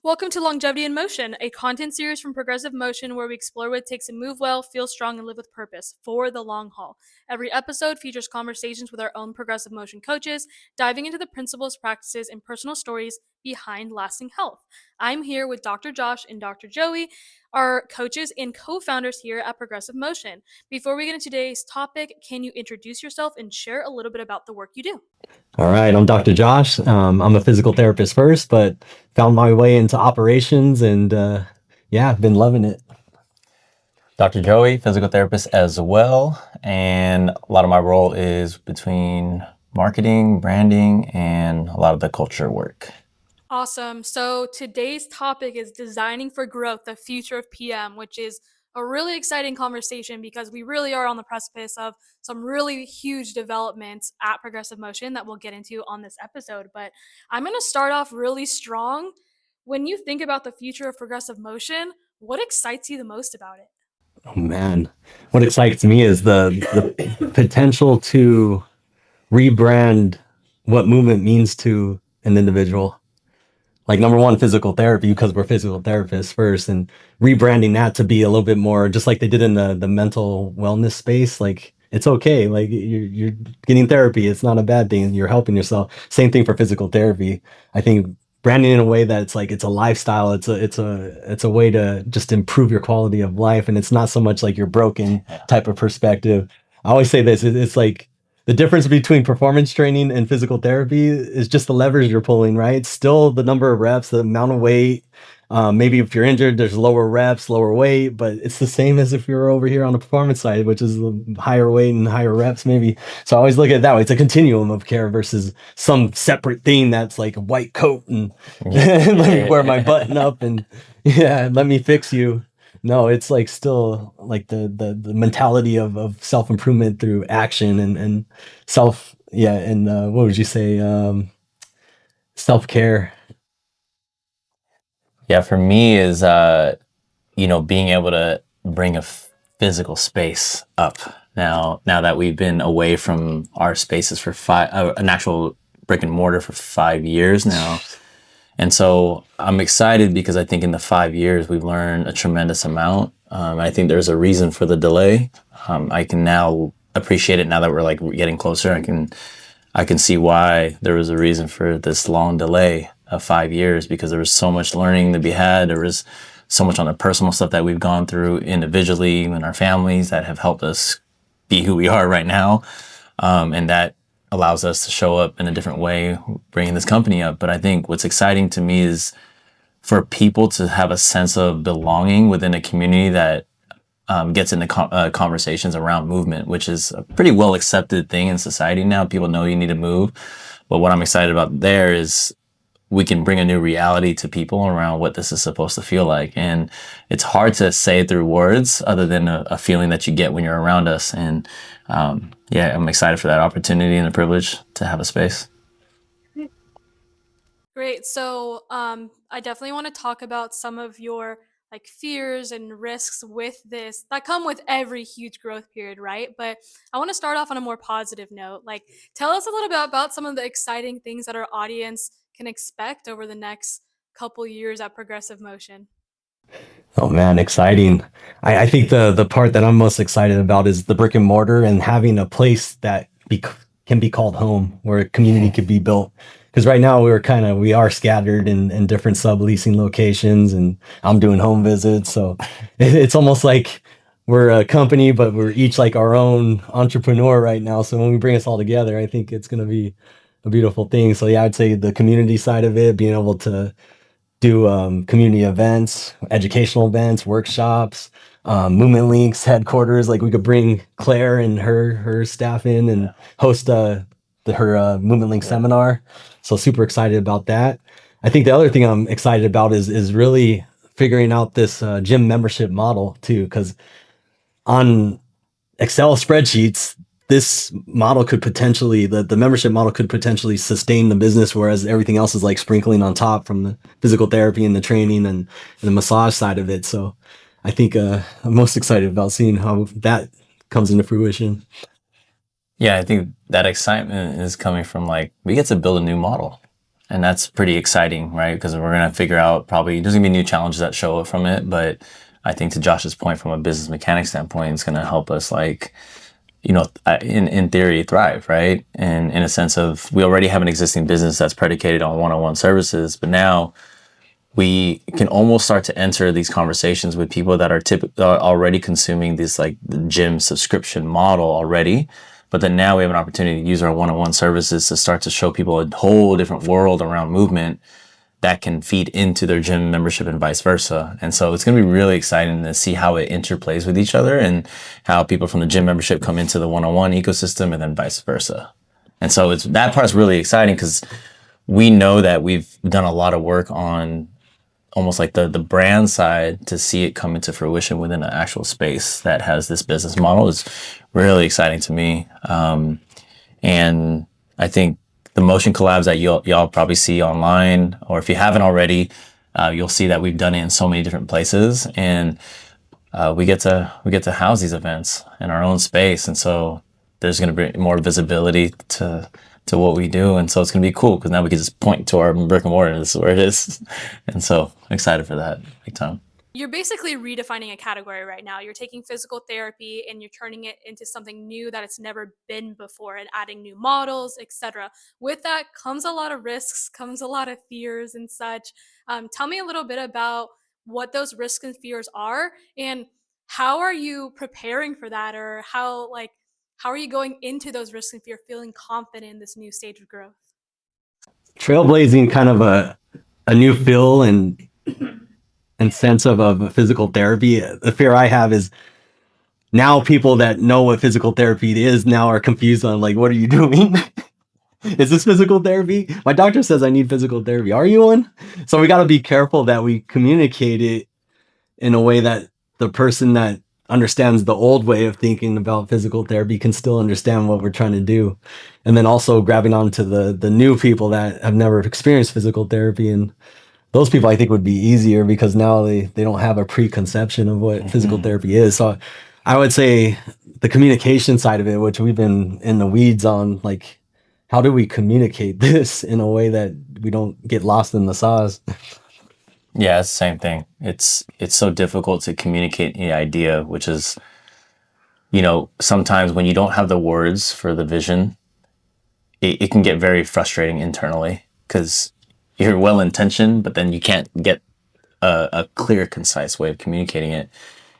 Welcome to Longevity in Motion, a content series from Progressive Motion where we explore what it takes to move well, feel strong, and live with purpose for the long haul. Every episode features conversations with our own Progressive Motion coaches, diving into the principles, practices, and personal stories behind lasting health. I'm here with Dr. Josh and Dr. Joey, our coaches and co-founders here at Progressive Motion. Before we get into today's topic, can you introduce yourself and share a little bit about the work you do? All right, I'm Dr. Josh. I'm a physical therapist first, but found my way into operations and yeah, I've been loving it. Dr. Joey, physical therapist as well. And a lot of my role is between marketing, branding, and a lot of the culture work. Awesome. So today's topic is designing for growth, the future of PM, which is a really exciting conversation because we really are on the precipice of some really huge developments at Progressive Motion that we'll get into on this episode. But I'm going to start off really strong. When you think about the future of Progressive Motion, what excites you the most about it? Oh man, what excites me is the potential to rebrand what movement means to an individual. Like number one, physical therapy, because we're physical therapists first, and rebranding that to be a little bit more just like they did in the mental wellness space. Like it's okay, like you're getting therapy, it's not a bad thing, you're helping yourself. Same thing for physical therapy. I think branding in a way that it's like it's a lifestyle, it's a way to just improve your quality of life, and it's not so much like you're broken type of perspective. I always say this, it's like the difference between performance training and physical therapy is just the levers you're pulling, right? Still the number of reps, the amount of weight. Maybe if you're injured, there's lower reps, lower weight, but it's the same as if you're over here on the performance side, which is higher weight and higher reps, maybe. So I always look at it that way. It's a continuum of care versus some separate thing that's like a white coat and let me wear my button up and yeah, let me fix you. No, it's like still like the mentality of self-improvement through action and self, yeah, and what would you say? Self-care. Yeah, for me is, being able to bring a physical space up. Now that we've been away from our spaces for an actual brick and mortar for 5 years now. And so I'm excited because I think in the 5 years we've learned a tremendous amount. I think there's a reason for the delay. I can now appreciate it now that we're like getting closer. I can see why there was a reason for this long delay of 5 years because there was so much learning to be had. There was so much on the personal stuff that we've gone through individually in our families that have helped us be who we are right now. And that allows us to show up in a different way, bringing this company up. But I think what's exciting to me is for people to have a sense of belonging within a community that gets into conversations around movement, which is a pretty well accepted thing in society now. People know you need to move. But what I'm excited about there is we can bring a new reality to people around what this is supposed to feel like. And it's hard to say through words other than a feeling that you get when you're around us. And yeah, I'm excited for that opportunity and the privilege to have a space. Great. So I definitely want to talk about some of your like fears and risks with this that come with every huge growth period, right? But I want to start off on a more positive note. Like, tell us a little bit about some of the exciting things that our audience can expect over the next couple years at Progressive Motion. Oh man, exciting. I think the part that I'm most excited about is the brick and mortar and having a place that can be called home, where a community could be built. Because right now we are scattered in different subleasing locations, and I'm doing home visits, so it's almost like we're a company, but we're each like our own entrepreneur right now. So when we bring us all together, I think it's going to be a beautiful thing. So yeah, I'd say the community side of it, being able to do community events, educational events, workshops, Movement Links headquarters. Like we could bring Claire and her staff in and host her Movement Link seminar. So super excited about that. I think the other thing I'm excited about is really figuring out this gym membership model too, because on Excel spreadsheets, this model could potentially, the membership model could potentially sustain the business, whereas everything else is like sprinkling on top from the physical therapy and the training and the massage side of it. So I think I'm most excited about seeing how that comes into fruition. Yeah, I think that excitement is coming from like we get to build a new model And that's pretty exciting, right? Because we're going to figure out probably there's going to be new challenges that show up from it. But I think to Josh's point, from a business mechanic standpoint, it's going to help us like, in theory, thrive, right? And in a sense of we already have an existing business that's predicated on one-on-one services, but now we can almost start to enter these conversations with people that are already consuming this like the gym subscription model already. But then now we have an opportunity to use our one-on-one services to start to show people a whole different world around movement that can feed into their gym membership and vice versa. And so it's going to be really exciting to see how it interplays with each other and how people from the gym membership come into the one-on-one ecosystem and then vice versa. And so that part's really exciting because we know that we've done a lot of work on almost like the brand side to see it come into fruition within an actual space that has this business model is really exciting to me. And I think the motion collabs that y'all probably see online, or if you haven't already, you'll see that we've done it in so many different places, and we get to house these events in our own space, and so there's going to be more visibility to what we do, and so it's going to be cool because now we can just point to our brick and mortar and this is where it is, and so I'm excited for that big time. You're basically redefining a category right now. You're taking physical therapy and you're turning it into something new that it's never been before and adding new models, etc. With that comes a lot of risks, comes a lot of fears and such. Tell me a little bit about what those risks and fears are and how are you preparing for that, or how are you going into those risks and fear feeling confident in this new stage of growth? Trailblazing kind of a new feel and sense of physical therapy. The fear I have is now people that know what physical therapy is now are confused on like, what are you doing? Is this physical therapy? My doctor says I need physical therapy. Are you one? So we got to be careful that we communicate it in a way that the person that understands the old way of thinking about physical therapy can still understand what we're trying to do. And then also grabbing onto the new people that have never experienced physical therapy, and those people I think would be easier because now they don't have a preconception of what physical therapy is. So I would say the communication side of it, which we've been in the weeds on, like how do we communicate this in a way that we don't get lost in the sauce? Yeah, it's the same thing. It's so difficult to communicate the idea, which is, sometimes when you don't have the words for the vision, it can get very frustrating internally because you're well intentioned, but then you can't get a clear, concise way of communicating it.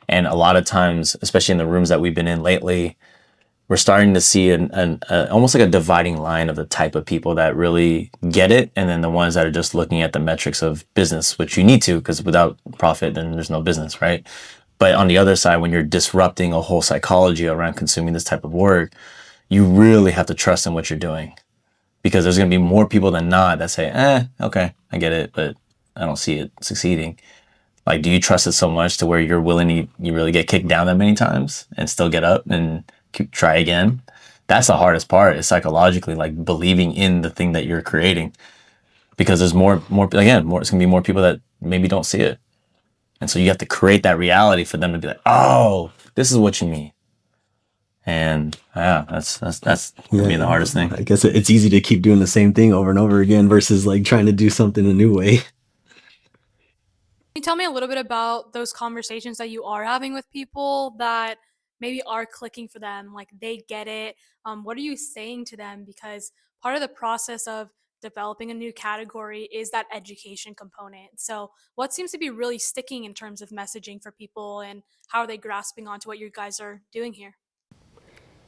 And a lot of times, especially in the rooms that we've been in lately, we're starting to see an almost like a dividing line of the type of people that really get it, and then the ones that are just looking at the metrics of business, which you need to, because without profit, then there's no business, right? But on the other side, when you're disrupting a whole psychology around consuming this type of work, you really have to trust in what you're doing, because there's going to be more people than not that say, okay, I get it, but I don't see it succeeding. Like, do you trust it so much to where you're willing to you really get kicked down that many times and still get up and try again? That's the hardest part, is psychologically like believing in the thing that you're creating, because there's more again, more, it's gonna be more people that maybe don't see it, and so you have to create that reality for them to be like, oh, this is what you mean. And yeah, that's gonna be the hardest thing. I guess it's easy to keep doing the same thing over and over again versus like trying to do something a new way. Can you tell me a little bit about those conversations that you are having with people that maybe are clicking for them, like they get it? What are you saying to them? Because part of the process of developing a new category is that education component. So, what seems to be really sticking in terms of messaging for people, and how are they grasping onto what you guys are doing here?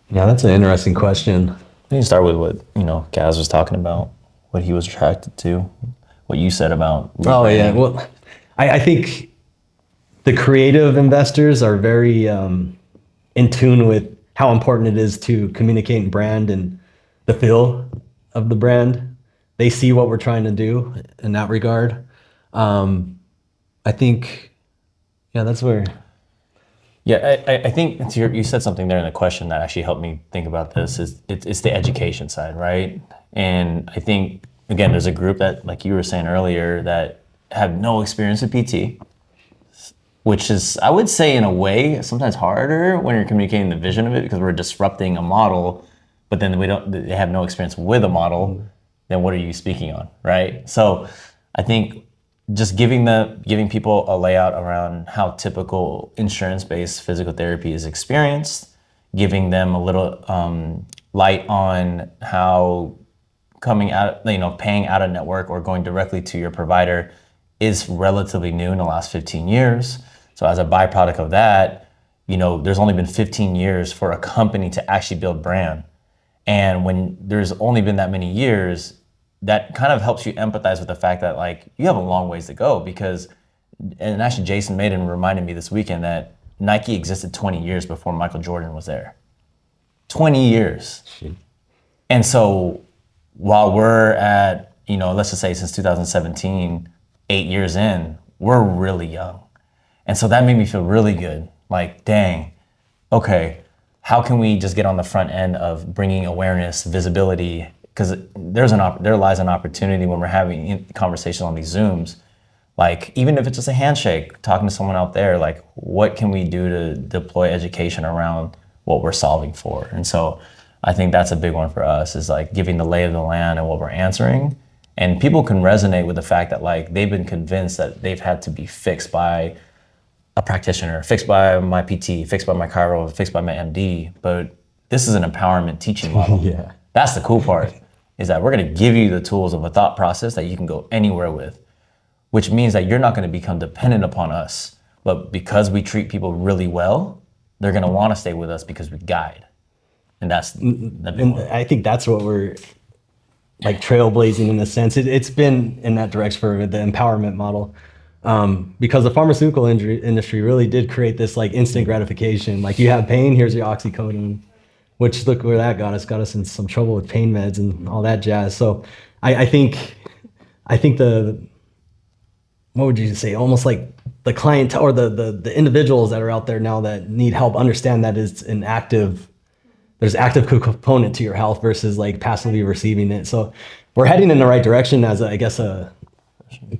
Yeah, that's an interesting question. We can start with what Gaz was talking about, what he was attracted to, what you said about. Oh yeah, well, I think the creative investors are very in tune with how important it is to communicate brand and the feel of the brand. They see what we're trying to do in that regard. I think, yeah, that's where. Yeah, I think you said something there in the question that actually helped me think about this. Is it's the education side, right? And I think again, there's a group that, like you were saying earlier, that have no experience with PT, which is, I would say, in a way, sometimes harder when you're communicating the vision of it, because we're disrupting a model, but then they have no experience with a model. then what are you speaking on, right? So I think just giving people a layout around how typical insurance-based physical therapy is experienced, giving them a little light on how coming out, paying out of network or going directly to your provider is relatively new in the last 15 years. So as a byproduct of that, there's only been 15 years for a company to actually build brand. And when there's only been that many years, that kind of helps you empathize with the fact that like you have a long ways to go because, and actually Jason Maiden reminded me this weekend that Nike existed 20 years before Michael Jordan was there. 20 years. And so while we're at, let's just say since 2017, 8 years in, we're really young. And so that made me feel really good. Like, dang, okay, how can we just get on the front end of bringing awareness, visibility? Because there lies an opportunity when we're having conversations on these Zooms. Like, even if it's just a handshake, talking to someone out there, like, what can we do to deploy education around what we're solving for? And so I think that's a big one for us is like giving the lay of the land and what we're answering. And people can resonate with the fact that like they've been convinced that they've had to be fixed by a practitioner, fixed by my PT, fixed by my chiro, fixed by my MD. But this is an empowerment teaching model. Yeah. That's the cool part, is that we're going to give you the tools of a thought process that you can go anywhere with, which means that you're not going to become dependent upon us. But because we treat people really well, they're going to want to stay with us because we guide. And that's the big And one. I think that's what we're like trailblazing in a sense. It's been in that direction for the empowerment model. Because the pharmaceutical industry really did create this like instant gratification. Like you have pain, here's your oxycodone, which look where that got us. Got us in some trouble with pain meds and all that jazz. So I think the, what would you say? Almost like the client or the individuals that are out there now that need help understand that it's an there's active component to your health versus like passively receiving it. So we're heading in the right direction as I guess a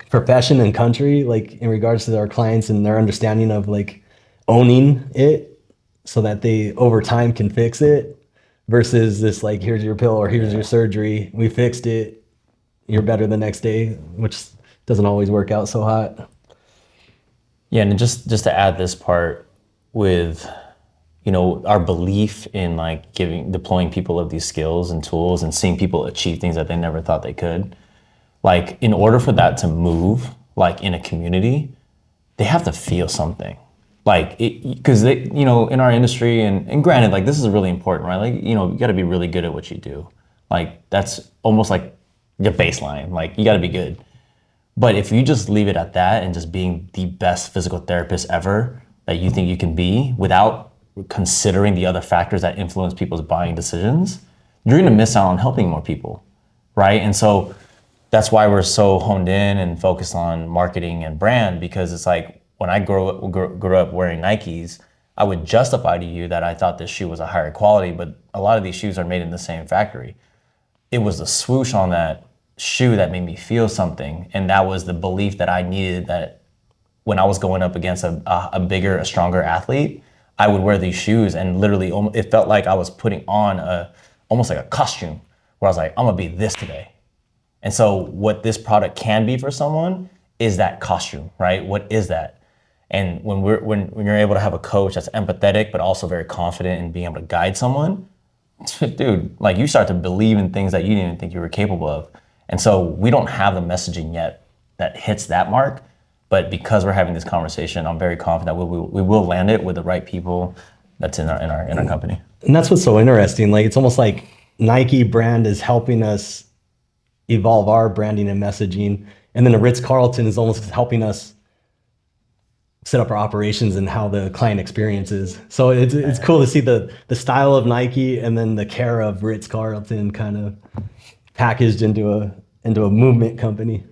profession and country, like in regards to our clients and their understanding of like owning it so that they over time can fix it versus this like, here's your pill or here's your surgery. We fixed it. You're better the next day, which doesn't always work out so hot. Yeah, and just to add this part with, our belief in like deploying people of these skills and tools and seeing people achieve things that they never thought they could. Like in order for that to move, like in a community, they have to feel something. Like because they, in our industry and granted, like this is really important, right? Like, you got to be really good at what you do. Like that's almost like your baseline. Like you got to be good. But if you just leave it at that and just being the best physical therapist ever that you think you can be without considering the other factors that influence people's buying decisions, you're going to miss out on helping more people, right? And so that's why we're so honed in and focused on marketing and brand, because it's like when I grew up wearing Nikes, I would justify to you that I thought this shoe was a higher quality, but a lot of these shoes are made in the same factory. It was the swoosh on that shoe that made me feel something. And that was the belief that I needed, that when I was going up against a bigger, a stronger athlete, I would wear these shoes and literally it felt like I was putting on almost like a costume where I was like, I'm gonna be this today. And so what this product can be for someone is that costume, right? What is that? And when you're able to have a coach that's empathetic, but also very confident in being able to guide someone, dude, like you start to believe in things that you didn't even think you were capable of. And so we don't have the messaging yet that hits that mark, but because we're having this conversation, I'm very confident that we will land it with the right people that's in our company. And that's what's so interesting. Like it's almost like Nike brand is helping us evolve our branding and messaging. And then the Ritz-Carlton is almost helping us set up our operations and how the client experiences. So it's cool to see the style of Nike and then the care of Ritz-Carlton kind of packaged into a movement company.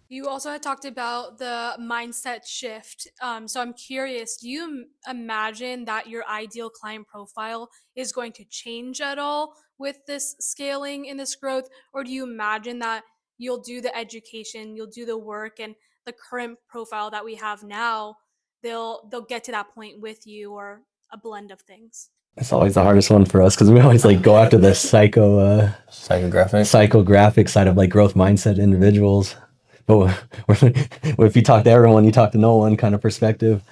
You also had talked about the mindset shift. So I'm curious, do you imagine that your ideal client profile is going to change at all with this scaling and this growth? Or do you imagine that you'll do the education, you'll do the work, and the current profile that we have now, they'll get to that point with you, or a blend of things? It's always the hardest one for us because we always like go after the Psychographic. psychographic side of like growth mindset individuals. But if you talk to everyone, you talk to no one kind of perspective.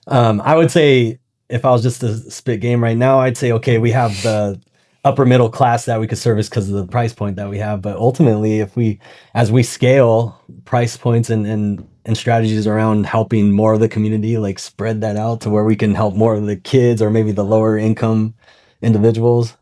I would say if I was just to spit game right now, I'd say okay, we have the upper middle class that we could service because of the price point that we have. But ultimately, if we as we scale price points and strategies around helping more of the community, like spread that out to where we can help more of the kids or maybe the lower income individuals.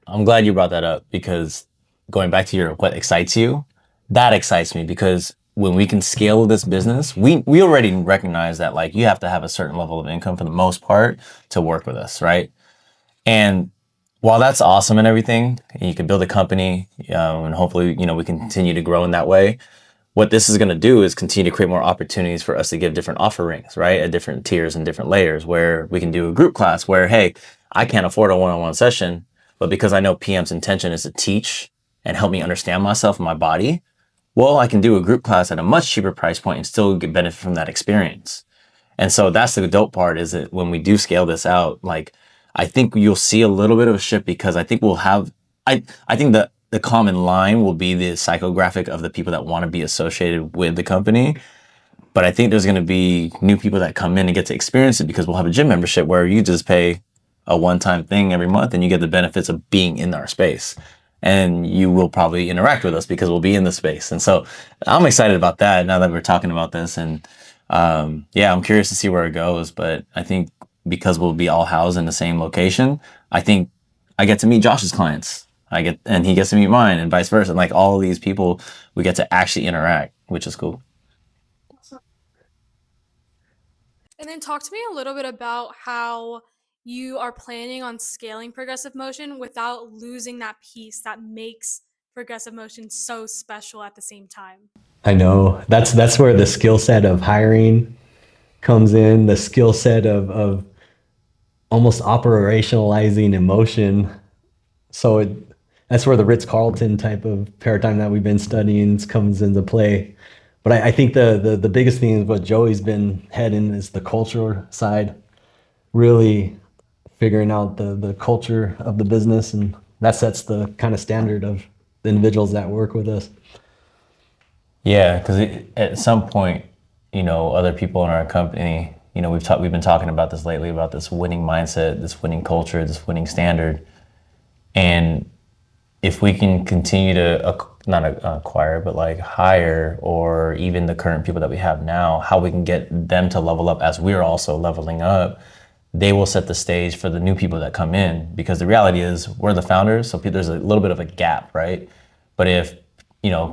I'm glad you brought that up because going back to your what excites you, that excites me because when we can scale this business, we already recognize that like you have to have a certain level of income for the most part to work with us, right? And while that's awesome and everything, and you can build a company, and hopefully, we can continue to grow in that way. What this is going to do is continue to create more opportunities for us to give different offerings, right? At different tiers and different layers where we can do a group class where, hey, I can't afford a one-on-one session, but because I know PM's intention is to teach and help me understand myself and my body, well, I can do a group class at a much cheaper price point and still get benefit from that experience. And so that's the dope part is that when we do scale this out, like I think you'll see a little bit of a shift because I think we'll have I think the common line will be the psychographic of the people that want to be associated with the company. But I think there's going to be new people that come in and get to experience it because we'll have a gym membership where you just pay a one-time thing every month and you get the benefits of being in our space. And you will probably interact with us because we'll be in the space. And so I'm excited about that now that we're talking about this. And yeah, I'm curious to see where it goes. But I think because we'll be all housed in the same location, I think I get to meet Josh's clients. And he gets to meet mine and vice versa. And like all of these people, we get to actually interact, which is cool. And then talk to me a little bit about how you are planning on scaling progressive motion without losing that piece that makes progressive motion so special at the same time. I know that's where the skill set of hiring comes in, the skill set of almost operationalizing emotion. So that's where the Ritz Carlton type of paradigm that we've been studying comes into play. But I think the biggest thing is what Joey's been heading is the culture side, really figuring out the culture of the business, and that sets the kind of standard of the individuals that work with us. Yeah, because at some point, other people in our company, we've been talking about this lately about this winning mindset, this winning culture, this winning standard, and if we can continue to not acquire, but like hire, or even the current people that we have now, how we can get them to level up as we're also leveling up, they will set the stage for the new people that come in. Because the reality is, we're the founders, so there's a little bit of a gap, right? But if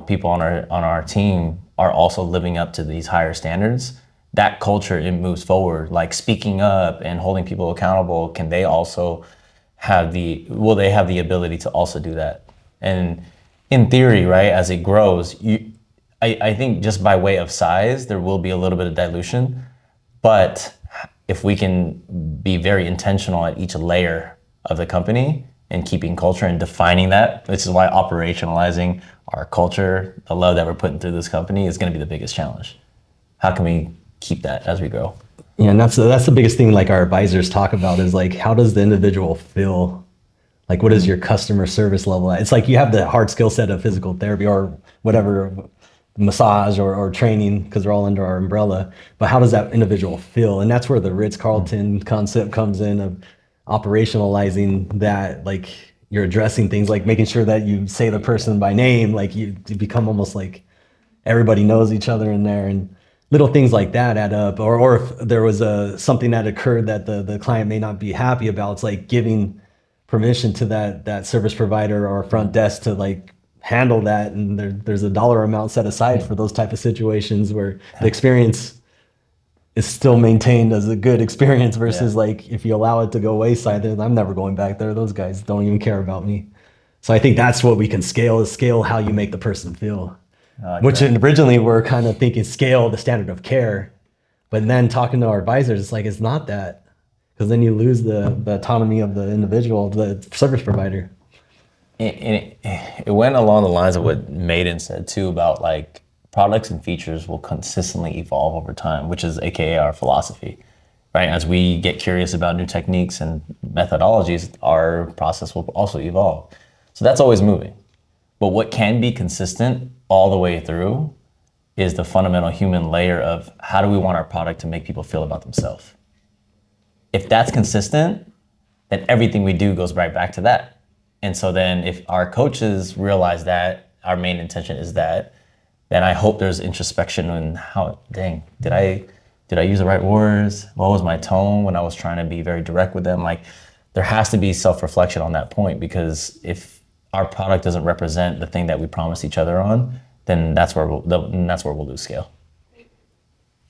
people on our team are also living up to these higher standards, that culture it moves forward. Like speaking up and holding people accountable, can they also will they have the ability to also do that? And in theory, right, as it grows, I think just by way of size, there will be a little bit of dilution. But if we can be very intentional at each layer of the company and keeping culture and defining that, this is why operationalizing our culture, the love that we're putting through this company is going to be the biggest challenge. How can we keep that as we grow? Yeah, and that's the biggest thing like our advisors talk about is like how does the individual feel? Like what is your customer service level at? It's like you have the hard skill set of physical therapy or whatever, massage or training because they're all under our umbrella. But how does that individual feel? And that's where the Ritz-Carlton concept comes in of operationalizing that, like you're addressing things like making sure that you say the person by name, like you become almost like everybody knows each other in there, and little things like that add up. Or if there was something that occurred that the client may not be happy about, it's like giving permission to that service provider or front desk to like handle that, and there's a dollar amount set aside for those type of situations where the experience is still maintained as a good experience versus like if you allow it to go wayside, then I'm never going back there. Those guys don't even care about me. So I think that's what we can scale is scale how you make the person feel. Which originally we're kind of thinking scale the standard of care, but then talking to our advisors, it's like it's not that, because then you lose the autonomy of the individual, the service provider. It went along the lines of what Maiden said too about like products and features will consistently evolve over time, which is AKA our philosophy, right? As we get curious about new techniques and methodologies, our process will also evolve. So that's always moving. But what can be consistent all the way through is the fundamental human layer of how do we want our product to make people feel about themselves. If that's consistent, then everything we do goes right back to that. And so then if our coaches realize that our main intention is that, then I hope there's introspection in how, dang, did I use the right words? What was my tone when I was trying to be very direct with them? Like, there has to be self-reflection on that point, because if our product doesn't represent the thing that we promised each other on, then that's where we'll lose scale.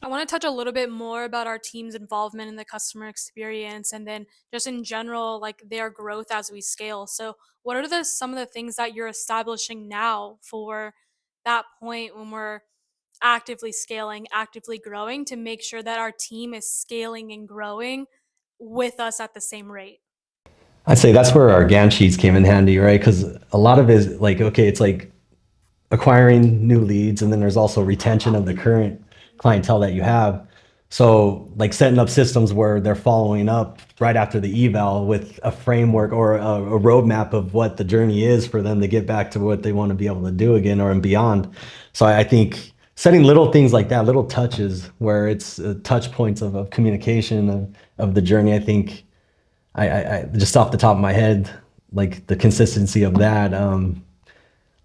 I want to touch a little bit more about our team's involvement in the customer experience and then just in general, like their growth as we scale. So, what are some of the things that you're establishing now for that point when we're actively scaling, actively growing to make sure that our team is scaling and growing with us at the same rate? I'd say that's where our Gantt sheets came in handy, right? Because a lot of it is like, okay, it's like acquiring new leads, and then there's also retention of the current clientele that you have. So like setting up systems where they're following up right after the eval with a framework or a roadmap of what the journey is for them to get back to what they want to be able to do again or and beyond. So I think setting little things like that, little touches where it's touch points of communication of the journey. I think I just off the top of my head, like the consistency of that,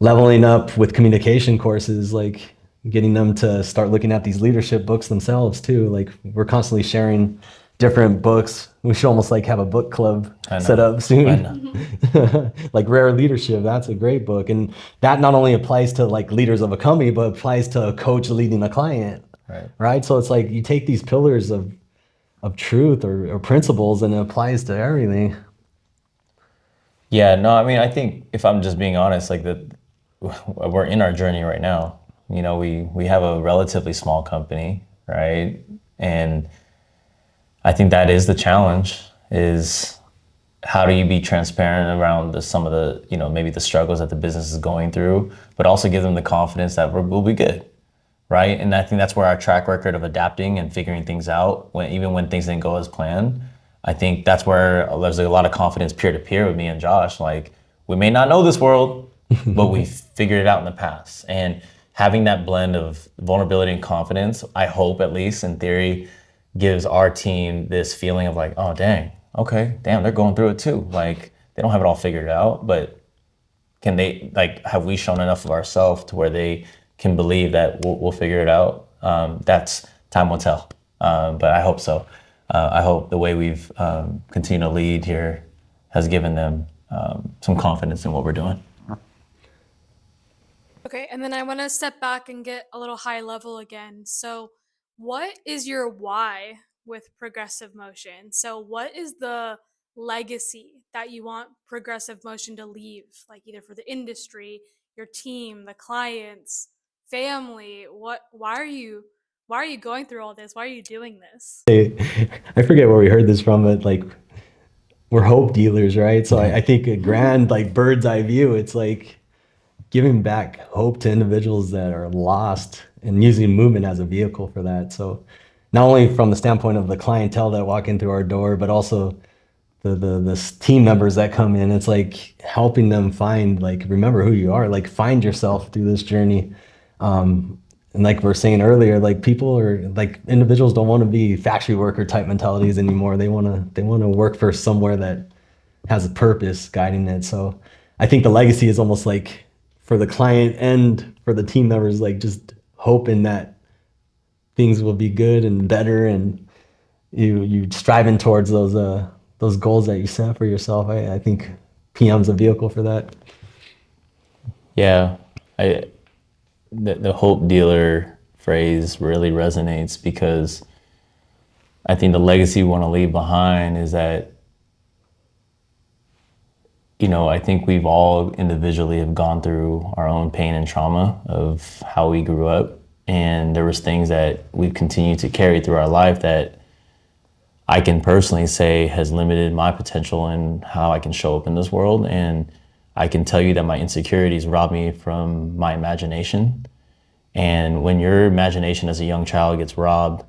leveling up with communication courses, like getting them to start looking at these leadership books themselves too. Like we're constantly sharing different books. We should almost like have a book club set up soon. Like Rare Leadership, that's a great book. And that not only applies to like leaders of a company, but applies to a coach leading a client. Right. So it's like you take these pillars of truth or principles and it applies to everything. Yeah, no, I mean, I think if I'm just being honest, like we're in our journey right now. You know, we have a relatively small company, right? And I think that is the challenge, is how do you be transparent around some of the, you know, maybe the struggles that the business is going through, but also give them the confidence that we'll be good, right? And I think that's where our track record of adapting and figuring things out, even when things didn't go as planned, I think that's where there's a lot of confidence peer to peer with me and Josh. Like, we may not know this world, but we figured it out in the past. And having that blend of vulnerability and confidence, I hope at least in theory, gives our team this feeling of like, oh, dang, okay, damn, they're going through it too. Like, they don't have it all figured out, but can they, like, have we shown enough of ourselves to where they can believe that we'll figure it out? That's time will tell, but I hope so. I hope the way we've continued to lead here has given them some confidence in what we're doing. Okay, and then I want to step back and get a little high level again. So, what is your why with progressive motion? So, what is the legacy that you want progressive motion to leave, like either for the industry, your team, the clients, family? Why are you going through all this? Why are you doing this? I forget where we heard this from, but like we're hope dealers, right? So I think a grand like bird's eye view, it's like giving back hope to individuals that are lost and using movement as a vehicle for that. So not only from the standpoint of the clientele that walk in through our door, but also the team members that come in, it's like helping them find, like, remember who you are, like find yourself through this journey. And like we were saying earlier, like people are like individuals don't want to be factory worker type mentalities anymore. They want to work for somewhere that has a purpose guiding it. So I think the legacy is almost like for the client and for the team members, like just hoping that things will be good and better, and you striving towards those goals that you set for yourself. I think PM's a vehicle for that. Yeah, the hope dealer phrase really resonates, because I think the legacy we want to leave behind is that, you know, I think we've all individually have gone through our own pain and trauma of how we grew up. And there was things that we've continued to carry through our life that I can personally say has limited my potential and how I can show up in this world. And I can tell you that my insecurities robbed me from my imagination. And when your imagination as a young child gets robbed,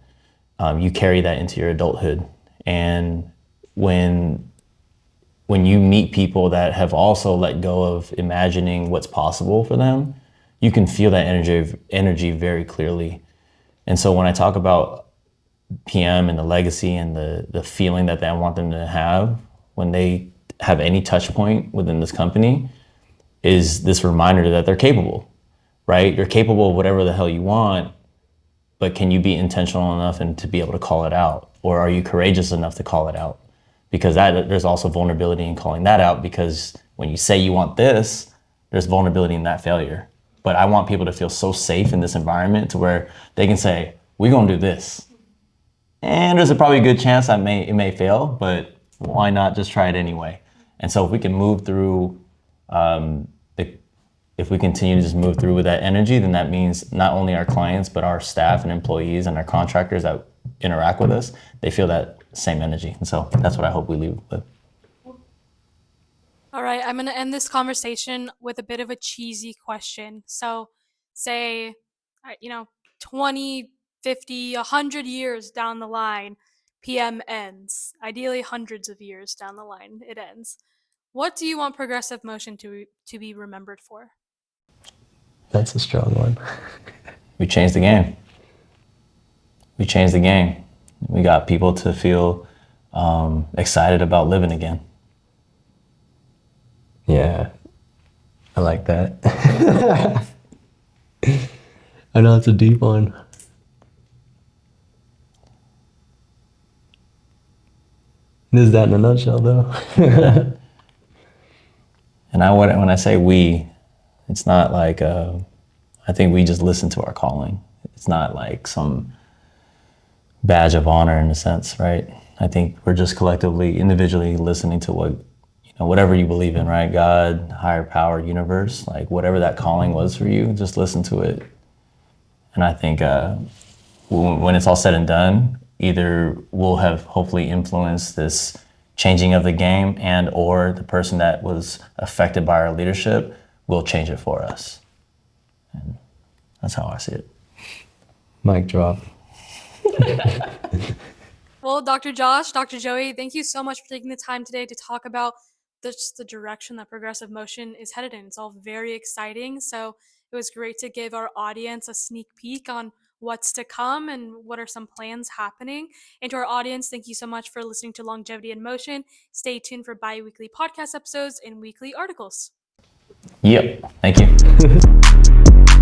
you carry that into your adulthood. And when you meet people that have also let go of imagining what's possible for them, you can feel that energy very clearly. And so when I talk about PM and the legacy and the feeling that I want them to have when they have any touch point within this company, is this reminder that they're capable, right? You're capable of whatever the hell you want, but can you be intentional enough and to be able to call it out? Or are you courageous enough to call it out? Because there's also vulnerability in calling that out, because when you say you want this, there's vulnerability in that failure. But I want people to feel so safe in this environment to where they can say, we're gonna do this. And there's probably a good chance it may fail, but why not just try it anyway? And so if we can move through, if we continue to just move through with that energy, then that means not only our clients, but our staff and employees and our contractors that interact with us, they feel that same energy. And so that's what I hope we leave with. All right, I'm going to end this conversation with a bit of a cheesy question. So, say, 20, 50, 100 years down the line, PM ends. Ideally, hundreds of years down the line, it ends. What do you want progressive motion to be remembered for? That's a strong one. We changed the game. We changed the game. We got people to feel excited about living again. Yeah, I like that. I know it's a deep one. This is that in a nutshell, though. And when I say we, it's not like, I think we just listen to our calling. It's not like some badge of honor in a sense, right? I think we're just collectively, individually listening to what, whatever you believe in, right? God, higher power, universe, like whatever that calling was for you, just listen to it. And I think when it's all said and done, either we'll have hopefully influenced this changing of the game, and or the person that was affected by our leadership will change it for us. And that's how I see it. Mic drop. Well, Dr. Josh, Dr. Joey, thank you so much for taking the time today to talk about the direction that progressive motion is headed in. It's all very exciting. So it was great to give our audience a sneak peek on what's to come and what are some plans happening. And to our audience, thank you so much for listening to Longevity in Motion. Stay tuned for bi-weekly podcast episodes and weekly articles. Yep. Thank you.